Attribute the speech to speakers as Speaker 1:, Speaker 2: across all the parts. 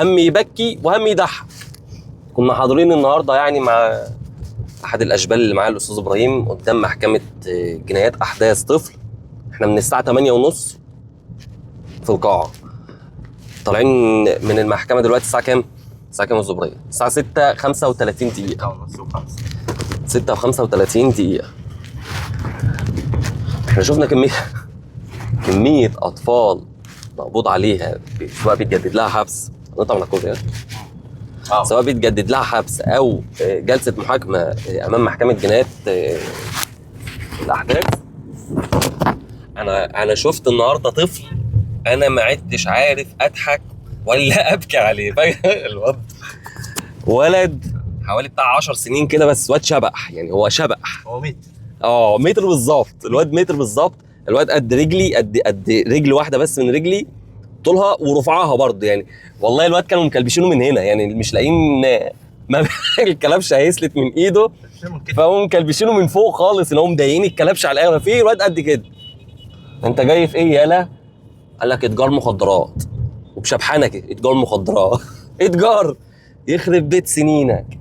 Speaker 1: هم يبكي وهم يضحك. كنا حاضرين النهارده يعني مع احد الاشبال اللي معاه الاستاذ ابراهيم قدام محكمه جنايات احداث طفل. احنا من الساعه 8:30 في القاعه، طالعين من المحكمه دلوقتي الساعه كام؟ الساعه كام يا استاذ ابراهيم؟ الساعه 6:35 دقيقه. 6:35 دقيقه. احنا شفنا كميه اطفال مقبوض عليها، سواء بيتجدد لها حبس، نقطع من الكوبري، سواء بيتجدد لها حبس او جلسه محاكمه امام محكمه جنايات الاحداث. انا شفت النهارده طفل انا ما عدتش عارف اضحك ولا ابكي عليه. الواد ولد حوالي بتاع 10 سنين كده، بس واد شبح، يعني هو شبح،
Speaker 2: هو متر.
Speaker 1: متر بالظبط. الواد متر بالظبط. الواد قد رجلي، قد رجل واحده بس من رجلي طولها ورفعها برضه يعني. والله الواد كانوا مكلبشينه من هنا، يعني مش لاقيين ما الكلبش هيسلت من ايده، فهم مكلبشينه من فوق خالص، ان هم مضايقين الكلبش على القهوه. في الواد قد كده. انت جاي في ايه يالا؟ قال لك اتجار مخدرات، وبشبحانك اتجار مخدرات. اتجار يخرب بيت سنينك.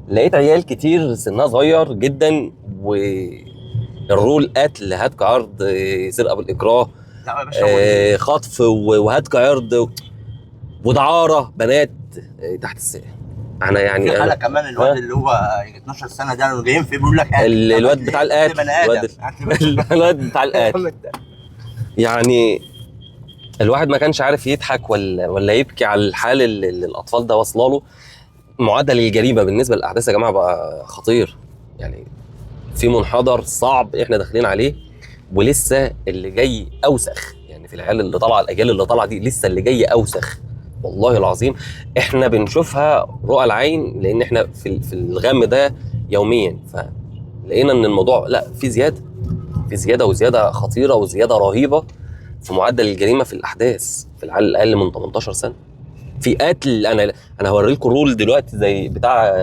Speaker 1: لقيت عيال كتير سنها صغير جدا، والرول قتل، هتك عرض، سرقه بالاكراه،
Speaker 2: لا يا باشا،
Speaker 1: خطف وهتك عرض ودعاره بنات تحت السن. انا يعني
Speaker 2: في حاله كمان الواد اللي هو 12 سنه ده اللي جايين فيه بيقول لك
Speaker 1: الواد بتاع القتل، الواد بتاع القتل. يعني الواحد ما كانش عارف يضحك ولا يبكي على الحال اللي الاطفال ده واصله له. معدل الجريمه بالنسبه للاحداث يا جماعه بقى خطير، يعني في منحدر صعب احنا داخلين عليه، ولسه اللي جاي اوسخ. يعني في العيال اللي طالعه، الاجيال اللي طالعه دي لسه اللي جاي اوسخ والله العظيم. احنا بنشوفها رؤى العين لان احنا في الغم ده يوميا، فلقينا ان الموضوع لا، في زياده وزياده خطيره وزياده رهيبه في معدل الجريمه في الاحداث في العيال الاقل من 18 سنه. في قتل. انا هوري لكم رول دلوقتي زي بتاع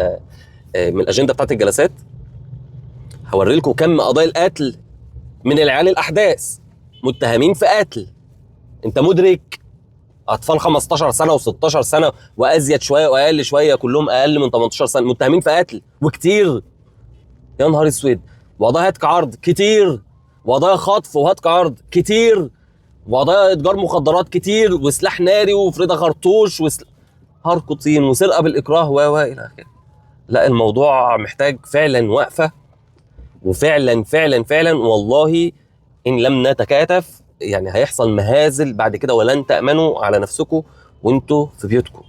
Speaker 1: من الاجنده بتاعت الجلسات. هوري لكم كم قضايا القتل من العيال الاحداث متهمين في قتل. انت مدرك؟ اطفال 15 سنه و16 سنه وازيد شويه واقل شويه، كلهم اقل من 18 سنه متهمين في قتل، وكتير. يا نهار اسود. وقضايا هتك عرض كتير، وقضايا خطف وهتك عرض كتير، وقضايا اتجار مخدرات كتير، وسلاح ناري وفريده خرطوش هرقطين وسرقه بالاكراه الى اخره. لا، الموضوع محتاج فعلا وقفه، وفعلا فعلا فعلا والله ان لم نتكاتف يعني هيحصل مهازل بعد كده، ولن تأمنوا على نفسكم وانتوا في بيوتكم.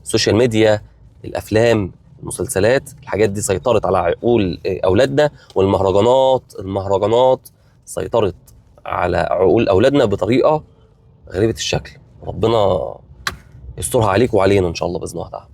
Speaker 1: السوشيال ميديا، الافلام، المسلسلات، الحاجات دي سيطرت على عقول اولادنا، والمهرجانات سيطرت على عقول اولادنا بطريقه غريبه الشكل. ربنا يسترها عليك وعلينا ان شاء الله باذن الله تعالى.